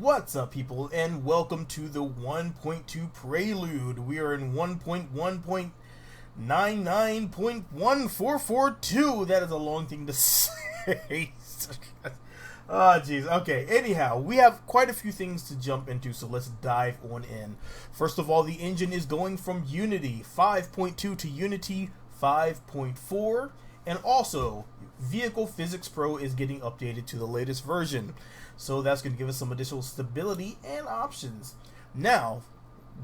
What's up, people, and welcome to the 1.2 Prelude. We are in 1.1.99.1442. That is a long thing to say. Ah, jeez. Okay, anyhow, we have quite a few things to jump into, so let's dive on in. First of all, the engine is going from Unity 5.2 to Unity 5.4, and also Vehicle Physics Pro is getting updated to the latest version. So that's going to give us some additional stability and options. Now,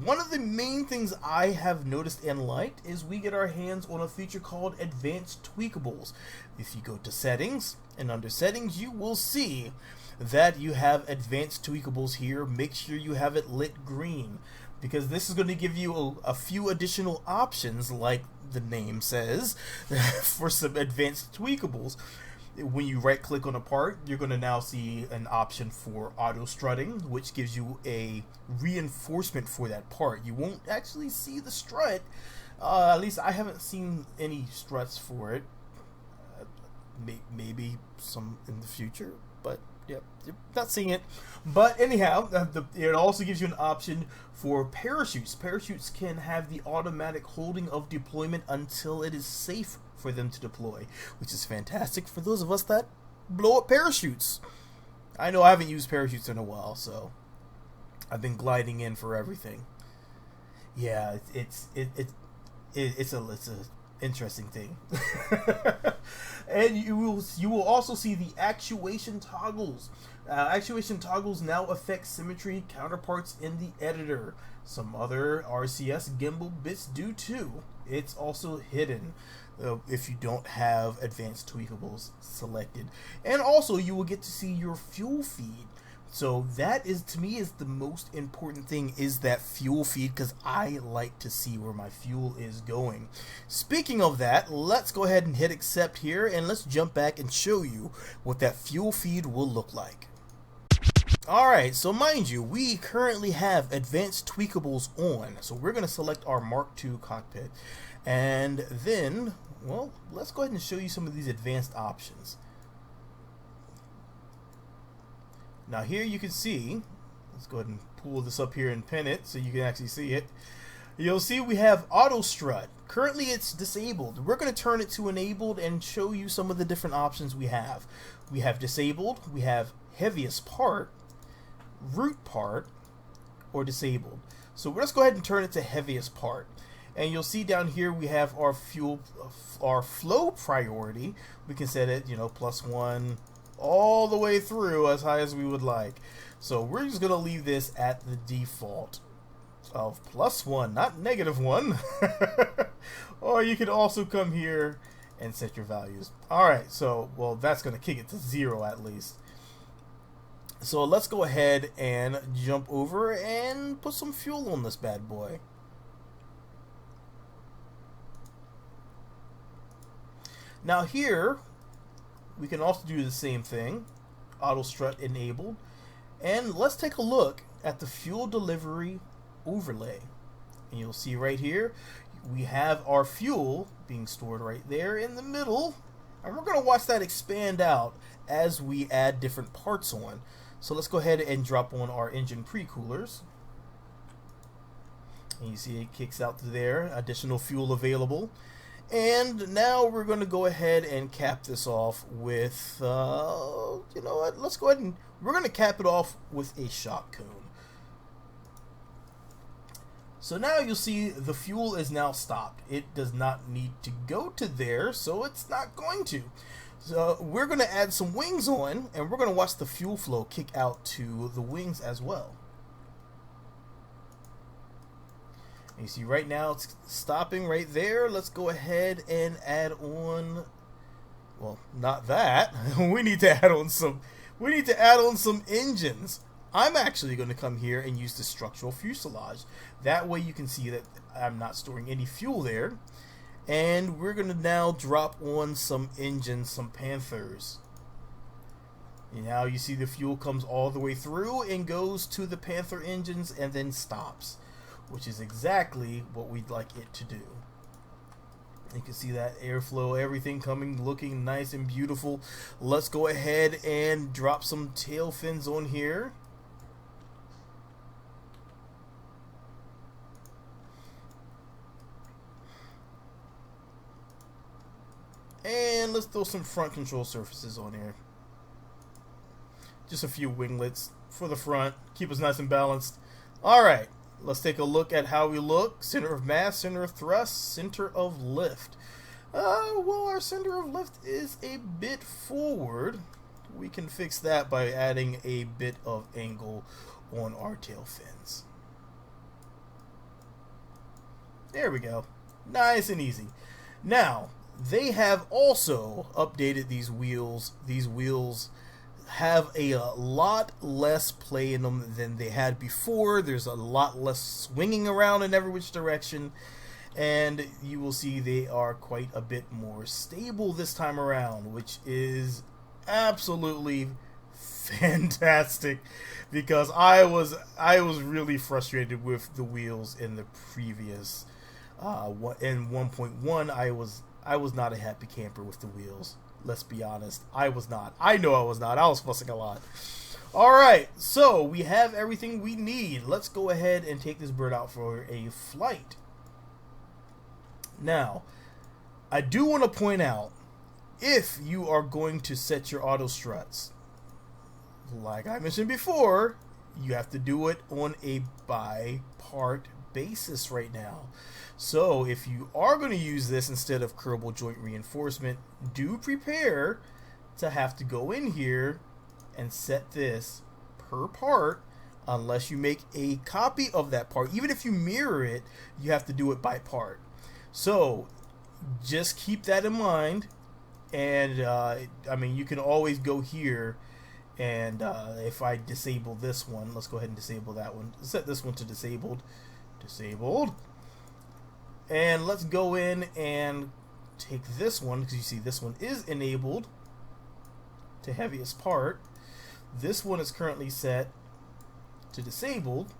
one of the main things I have noticed and liked is we get our hands on a feature called Advanced Tweakables. If you go to Settings, and under Settings, you will see that you have Advanced Tweakables here. Make sure you have it lit green, because this is going to give you a few additional options, like the name says, for some advanced tweakables. When you right click on a part, you're going to now see an option for auto strutting, which gives you a reinforcement for that part. You won't actually see the strut, at least I haven't seen any struts for it. Maybe some in the future, but yeah, not seeing it. But anyhow, it also gives you an option for parachutes. Parachutes can have the automatic holding of deployment until it is safe for them to deploy, which is fantastic for those of us that blow up parachutes. I know I haven't used parachutes in a while, so I've been gliding in for everything. Yeah, it's a interesting thing. And you will also see the actuation toggles. Actuation toggles now affect symmetry counterparts in the editor. Some other RCS gimbal bits do too. It's also hidden if you don't have advanced tweakables selected. And also you will get to see your fuel feed. So that is, to me, is the most important thing, is that fuel feed, because I like to see where my fuel is going. Speaking of that, let's go ahead and hit accept here, and let's jump back and show you what that fuel feed will look like. Alright, so mind you, we currently have advanced tweakables on, so we're going to select our Mark II cockpit, and then, well, let's go ahead and show you some of these advanced options. Now here you can see, let's go ahead and pull this up here and pin it so you can actually see it. You'll see we have auto strut. Currently it's disabled. We're going to turn it to enabled and show you some of the different options we have. We have disabled, we have heaviest part, root part, or disabled. So let's go ahead and turn it to heaviest part. And you'll see down here we have our fuel, our flow priority. We can set it, +1 all the way through as high as we would like. So we're just going to leave this at the default of +1, not -1. Or you can also come here and set your values. Alright, so, well, that's going to kick it to 0 at least. So let's go ahead and jump over and put some fuel on this bad boy. Now here, we can also do the same thing, auto strut enabled, and let's take a look at the fuel delivery overlay. And you'll see right here, we have our fuel being stored right there in the middle, and we're going to watch that expand out as we add different parts on. So let's go ahead and drop on our engine pre-coolers. And you see it kicks out to there, additional fuel available. And now we're going to go ahead and cap this off with, you know what, let's go ahead and, we're going to cap it off with a shock cone. So now you'll see the fuel is now stopped. It does not need to go to there, so it's not going to. So we're going to add some wings on, and we're going to watch the fuel flow kick out to the wings as well. You see right now it's stopping right there. Let's go ahead and add on, well, not that. we need to add on some engines. I'm actually going to come here and use the structural fuselage. That way you can see that I'm not storing any fuel there. And we're going to now drop on some engines, some Panthers. And now you see the fuel comes all the way through and goes to the Panther engines and then stops, which is exactly what we'd like it to do. You can see that airflow, everything coming, looking nice and beautiful. Let's go ahead and drop some tail fins on here. And let's throw some front control surfaces on here. Just a few winglets for the front. Keep us nice and balanced. Alright, let's take a look at how we look. Center of mass, center of thrust, center of lift. Well, our center of lift is a bit forward. We can fix that by adding a bit of angle on our tail fins. There we go. Nice and easy. Now, they have also updated these wheels. These wheels have a lot less play in them than they had before. There's a lot less swinging around in every which direction. And you will see they are quite a bit more stable this time around, which is absolutely fantastic, because I was really frustrated with the wheels in the previous in 1.1. I was not a happy camper with the wheels. Let's be honest. I was not. I know I was not. I was fussing a lot. Alright, so we have everything we need. Let's go ahead and take this bird out for a flight. Now, I do want to point out, if you are going to set your auto struts, like I mentioned before, you have to do it on a by part basis right now. So if you are going to use this instead of Kerbal joint reinforcement, do prepare to have to go in here and set this per part, unless you make a copy of that part. Even if you mirror it, you have to do it by part. So just keep that in mind. And I mean, you can always go here, and if I disable this one, let's go ahead and disable that one. Set this one to disabled. And let's go in and take this one, because you see this one is enabled to heaviest part. This one is currently set to disabled.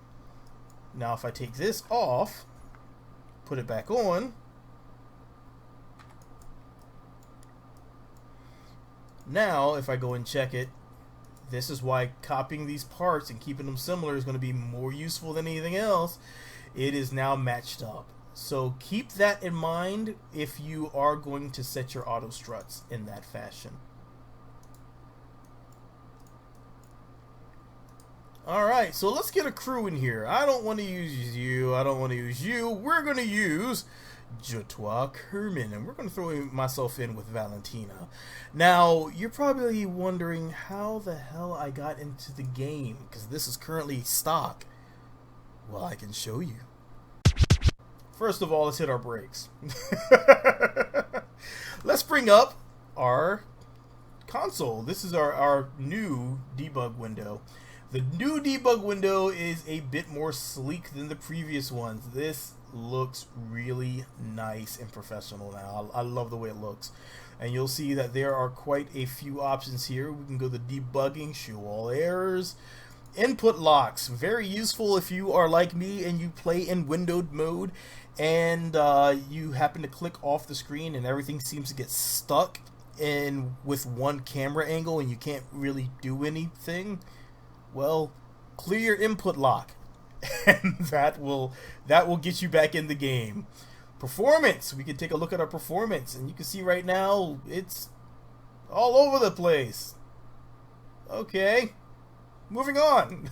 Now if I take this off, put it back on, now if I go and check it, this is why copying these parts and keeping them similar is going to be more useful than anything else. It is now matched up. So keep that in mind if you are going to set your auto struts in that fashion. Alright, so let's get a crew in here. I don't want to use you. I don't want to use you. We're going to use Jotwa Kerman, and we're going to throw myself in with Valentina. Now, you're probably wondering how the hell I got into the game, because this is currently stock. Well, I can show you. First of all, let's hit our brakes. Let's bring up our console. This is our new debug window. The new debug window is a bit more sleek than the previous ones. This looks really nice and professional now. I love the way it looks. And you'll see that there are quite a few options here. We can go to debugging, show all errors, input locks. Very useful if you are like me and you play in windowed mode and you happen to click off the screen and everything seems to get stuck in with one camera angle and you can't really do anything. Well, clear your input lock, and that will get you back in the game. Performance. We can take a look at our performance, and you can see right now it's all over the place. Okay, moving on.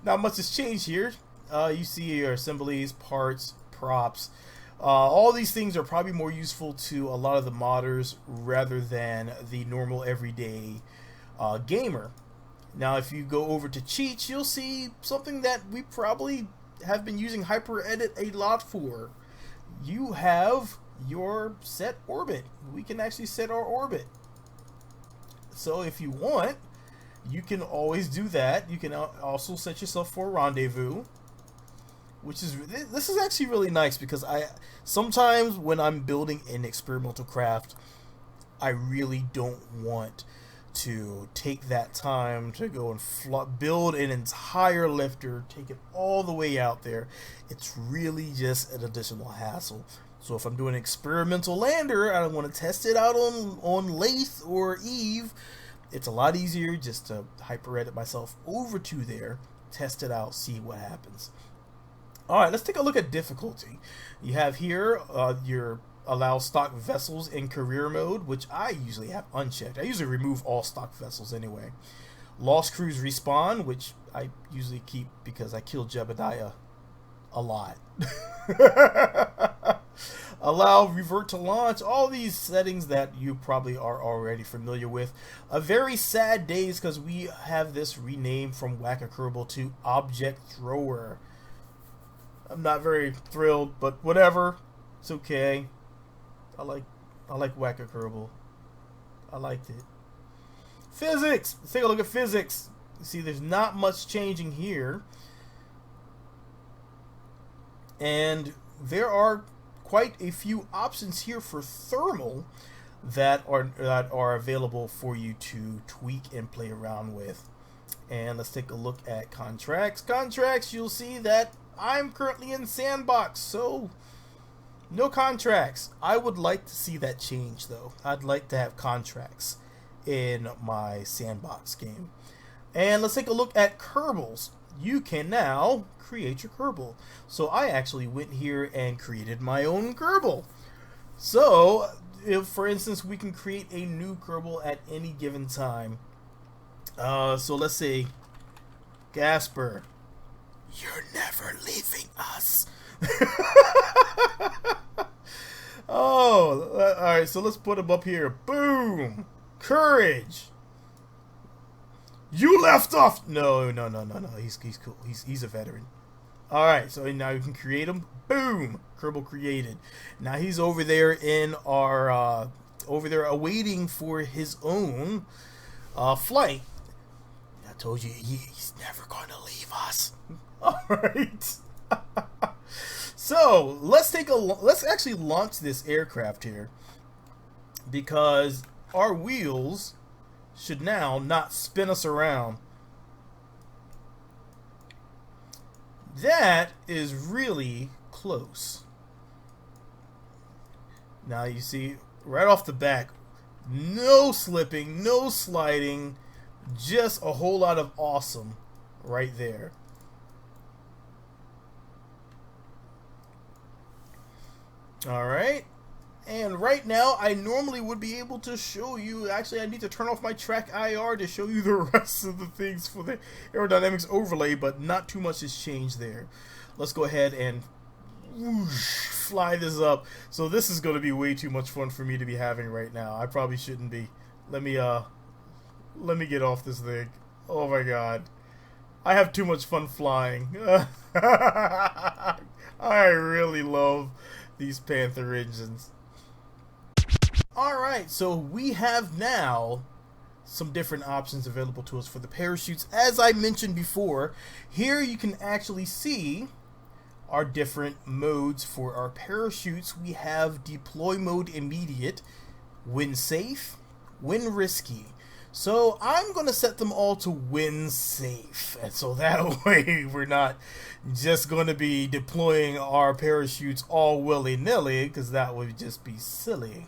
Not much has changed here. You see your assemblies, parts, props. All these things are probably more useful to a lot of the modders rather than the normal everyday gamer. Now, if you go over to cheats, you'll see something that we probably have been using HyperEdit a lot for. You have your set orbit. We can actually set our orbit. So if you want, you can always do that. You can also set yourself for a rendezvous, which is, this is actually really nice, because sometimes when I'm building an experimental craft, I really don't want to take that time to go and build an entire lifter, take it all the way out there. It's really just an additional hassle. So if I'm doing an experimental lander, I want to test it out on Lathe or Eve, it's a lot easier just to HyperEdit myself over to there, test it out, see what happens. Alright, let's take a look at difficulty. You have here your allow stock vessels in career mode, which I usually have unchecked. I usually remove all stock vessels anyway. Lost crews respawn, which I usually keep because I kill Jebediah a lot. Allow revert to launch. All these settings that you probably are already familiar with. A very sad days because we have this renamed from Whack-A-Kerbal to Object Thrower. I'm not very thrilled, but whatever. It's okay. I like Whack-A-Kerbal. I liked it. Physics. Let's take a look at physics. See, there's not much changing here. And there are quite a few options here for thermal that are available for you to tweak and play around with. And let's take a look at contracts. Contracts, you'll see that I'm currently in sandbox, so no contracts. I would like to see that change though. I'd like to have contracts in my sandbox game. And let's take a look at Kerbals. You can now create your Kerbal. So I actually went here and created my own Kerbal. So if, for instance, we can create a new Kerbal at any given time. So let's say, Gasper, you're never leaving us. Oh, alright, so let's put him up here. Boom! Courage! You left off! No. He's cool. He's a veteran. Alright, so now you can create him. Boom! Kerbal created. Now he's over there in our, over there awaiting for his own flight. I told you, he's never going to leave us. Alright. So, let's actually launch this aircraft here. Because our wheels should now not spin us around. That is really close. Now you see, right off the back, no slipping, no sliding, just a whole lot of awesome right there. Alright. And right now, I normally would be able to show you, actually I need to turn off my track IR to show you the rest of the things for the aerodynamics overlay, but not too much has changed there. Let's go ahead and whoosh, fly this up. So this is going to be way too much fun for me to be having right now. I probably shouldn't be. Let me get off this thing. Oh my god. I have too much fun flying. I really love these Panther engines. Alright, so we have now some different options available to us for the parachutes. As I mentioned before, here you can actually see our different modes for our parachutes. We have deploy mode immediate, win safe, win risky. So I'm going to set them all to win safe. And so that way we're not just going to be deploying our parachutes all willy-nilly, because that would just be silly.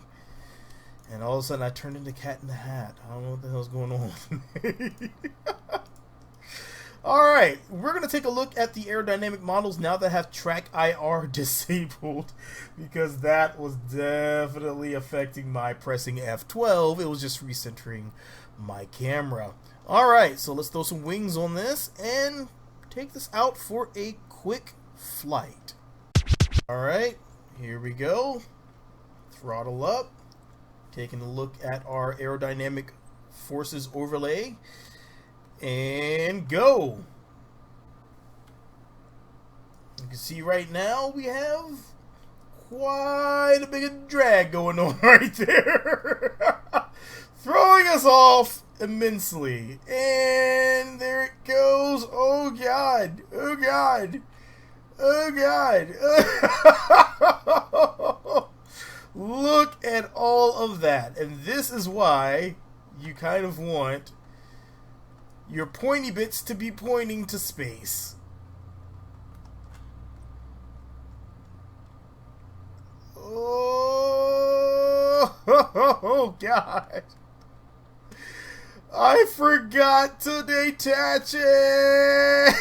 And all of a sudden I turned into Cat in the Hat. I don't know what the hell's going on. Alright, we're going to take a look at the aerodynamic models now that have track IR disabled, because that was definitely affecting my pressing F12. It was just recentering my camera. Alright, so let's throw some wings on this and take this out for a quick flight. Alright, here we go. Throttle up. Taking a look at our aerodynamic forces overlay. And go. You can see right now we have quite a bit of drag going on right there. Throwing us off immensely. And there it goes. Oh god. Oh god. Oh god. Look at all of that. And this is why you kind of want your pointy bits to be pointing to space. Oh god. I forgot to detach it.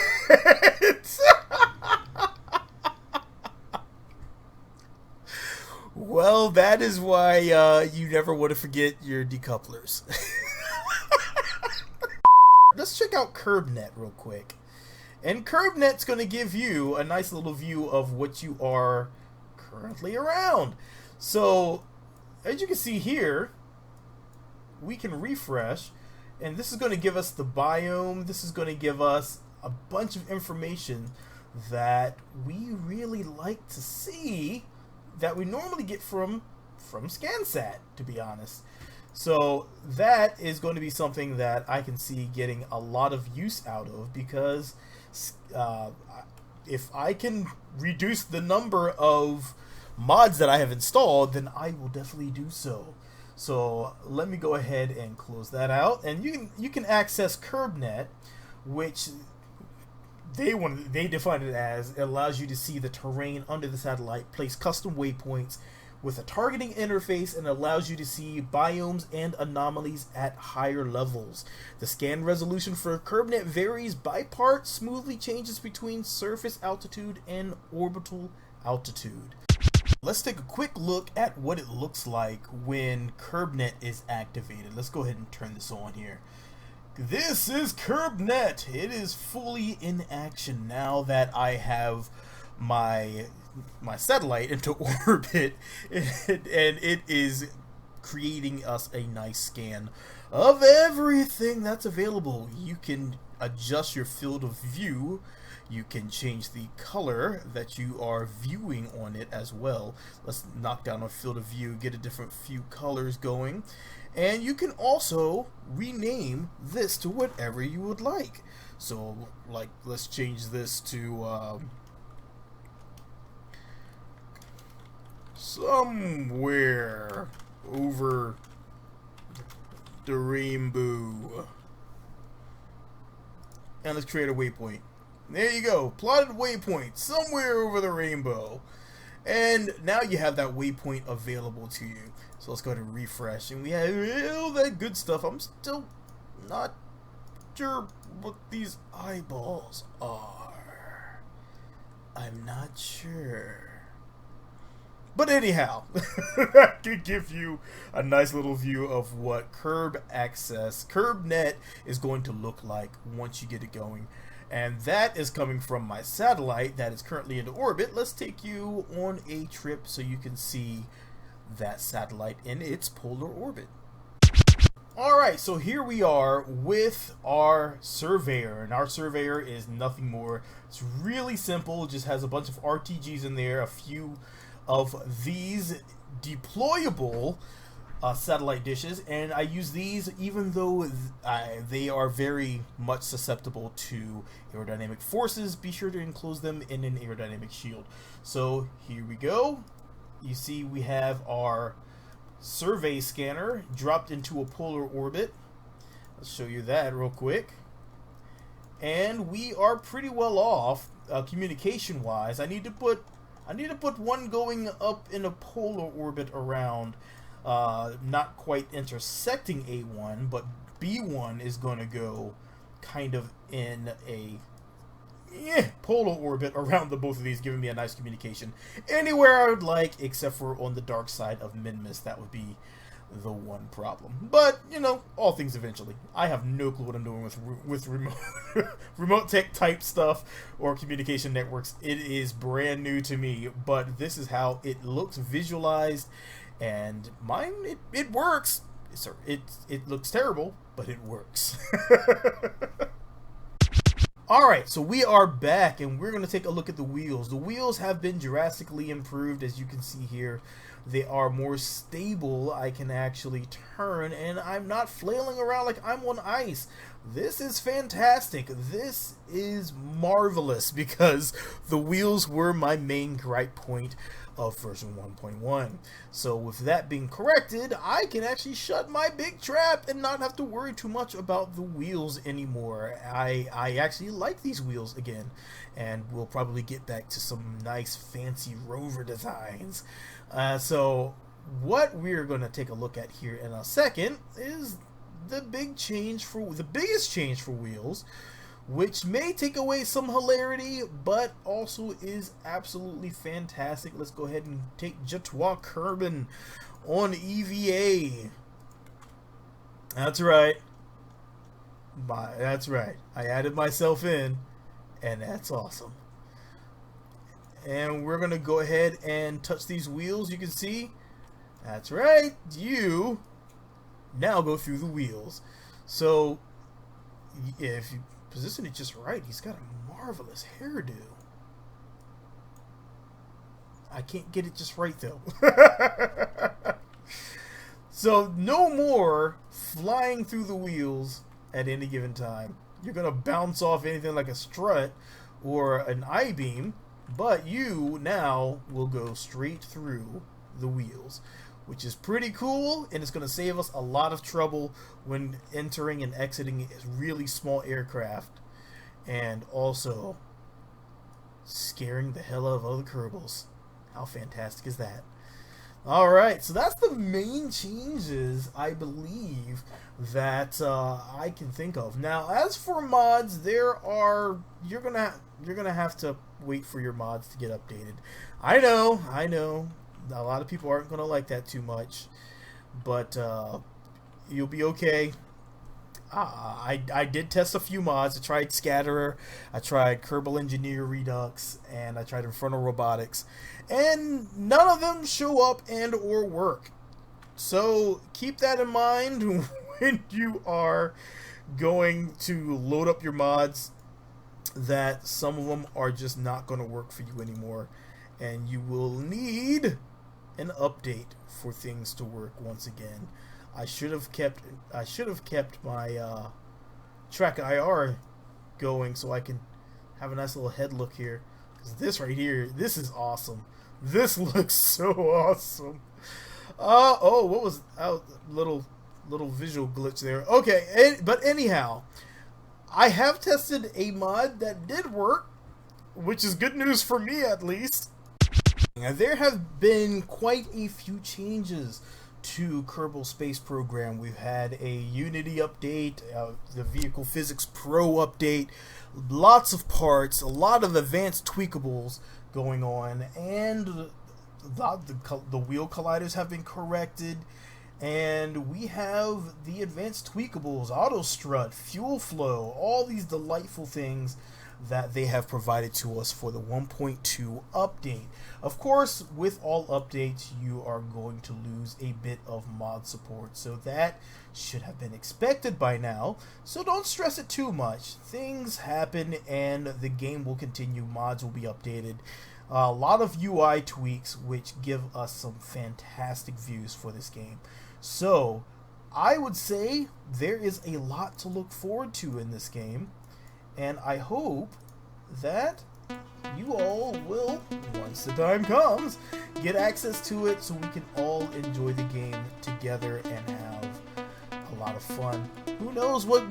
Well that is why you never want to forget your decouplers. Let's check out KerbNet real quick. And KerbNet's going to give you a nice little view of what you are currently around. So, as you can see here, we can refresh, and this is going to give us the biome. This is going to give us a bunch of information that we really like to see that we normally get from ScanSat, to be honest. So that is going to be something that I can see getting a lot of use out of, because if I can reduce the number of mods that I have installed, then I will definitely do so. So let me go ahead and close that out, and you can access KerbNet, which they define it as, it allows you to see the terrain under the satellite, place custom waypoints with a targeting interface, and allows you to see biomes and anomalies at higher levels. The scan resolution for KerbNet varies by part, smoothly changes between surface altitude and orbital altitude. Let's take a quick look at what it looks like when KerbNet is activated. Let's go ahead and turn this on here. This is KerbNet. It is fully in action now that I have my satellite into orbit, and it is creating us a nice scan of everything that's available. You can adjust your field of view. You can change the color that you are viewing on it as well. Let's knock down our field of view, get a different few colors going. And you can also rename this to whatever you would like. So, like, let's change this to somewhere over the rainbow. And let's create a waypoint. There you go, plotted waypoint somewhere over the rainbow. And now you have that waypoint available to you. So let's go ahead and refresh, and we have all that good stuff. I'm still not sure what these eyeballs are. I'm not sure. But anyhow, that could give you a nice little view of what KerbNet is going to look like once you get it going. And that is coming from my satellite that is currently in orbit. Let's take you on a trip so you can see that satellite in its polar orbit. Alright, so here we are with our surveyor, and our surveyor is nothing more. It's really simple. It just has a bunch of RTGs in there, a few of these deployable satellite dishes, and I use these even though they are very much susceptible to aerodynamic forces. Be sure to enclose them in an aerodynamic shield. So here we go. You see we have our survey scanner dropped into a polar orbit. Let's show you that real quick. And we are pretty well off communication wise. I need to put one going up in a polar orbit around, not quite intersecting A1, but B1 is going to go kind of in a polar orbit around the both of these, giving me a nice communication anywhere I would like, except for on the dark side of Minmus. That would be the one problem. But, you know, all things eventually. I have no clue what I'm doing with remote remote tech type stuff or communication networks. It is brand new to me, but this is how it looks visualized, and mine, it works. It looks terrible, but it works. Alright, so we are back, and we're going to take a look at the wheels. The wheels have been drastically improved, as you can see here. They are more stable. I can actually turn, and I'm not flailing around like I'm on ice. This is fantastic. This is marvelous, because the wheels were my main gripe point of version 1.1. So with that being corrected, I can actually shut my big trap and not have to worry too much about the wheels anymore. I actually like these wheels again, and we'll probably get back to some nice fancy rover designs. So what we're going to take a look at here in a second is the biggest change for wheels, which may take away some hilarity, but also is absolutely fantastic. Let's go ahead and take Jatois Kerbin on EVA. That's right. That's right. I added myself in, and that's awesome. And we're going to go ahead and touch these wheels. You can see. That's right. You now go through the wheels. So, if you position it just right, he's got a marvelous hairdo. I can't get it just right, though. So, no more flying through the wheels at any given time. You're going to bounce off anything like a strut or an I-beam, but you now will go straight through the wheels, which is pretty cool, and it's going to save us a lot of trouble when entering and exiting really small aircraft, and also scaring the hell out of other Kerbals. How fantastic is that? Alright, so that's the main changes, I believe, that I can think of. Now, as for mods, you're gonna have to wait for your mods to get updated. I know, a lot of people aren't gonna like that too much, but you'll be okay. I did test a few mods. I tried Scatterer, I tried Kerbal Engineer Redux, and I tried Infernal Robotics, and none of them show up and or work. So keep that in mind when you are going to load up your mods, that some of them are just not going to work for you anymore, and you will need an update for things to work once again. I should have kept my track IR going so I can have a nice little head look here, because this right here, this is awesome. This looks so awesome. Oh, what was little visual glitch there? Okay, but anyhow, I have tested a mod that did work, which is good news for me at least. Now, there have been quite a few changes to Kerbal Space Program. We've had a Unity update, the Vehicle Physics Pro update, lots of parts, a lot of advanced tweakables going on, and the wheel colliders have been corrected, and we have the advanced tweakables, auto strut, fuel flow, all these delightful things that they have provided to us for the 1.2 update. Of course, with all updates, you are going to lose a bit of mod support, so that should have been expected by now, so don't stress it too much. Things happen and the game will continue, mods will be updated. A lot of UI tweaks which give us some fantastic views for this game. So, I would say there is a lot to look forward to in this game, and I hope that you all will, once the time comes, get access to it so we can all enjoy the game together and have a lot of fun. Who knows what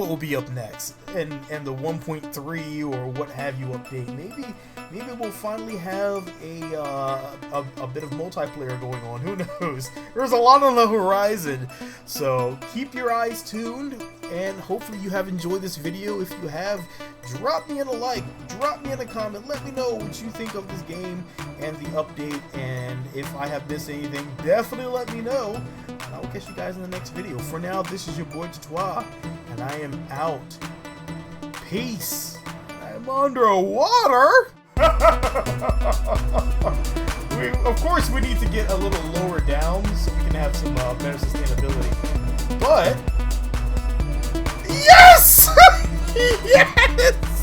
will be up next, and the 1.3 or what have you update. Maybe we'll finally have a bit of multiplayer going on. Who knows? There's a lot on the horizon. So keep your eyes tuned, and hopefully you have enjoyed this video. If you have, drop me in a like, drop me in a comment, let me know what you think of this game and the update, and if I have missed anything, definitely let me know, and I will catch you guys in the next video. For now, this is your boy Jatois, and I am out. Peace. I'm underwater. Of course, we need to get a little lower down so we can have some better sustainability. But yes, yes.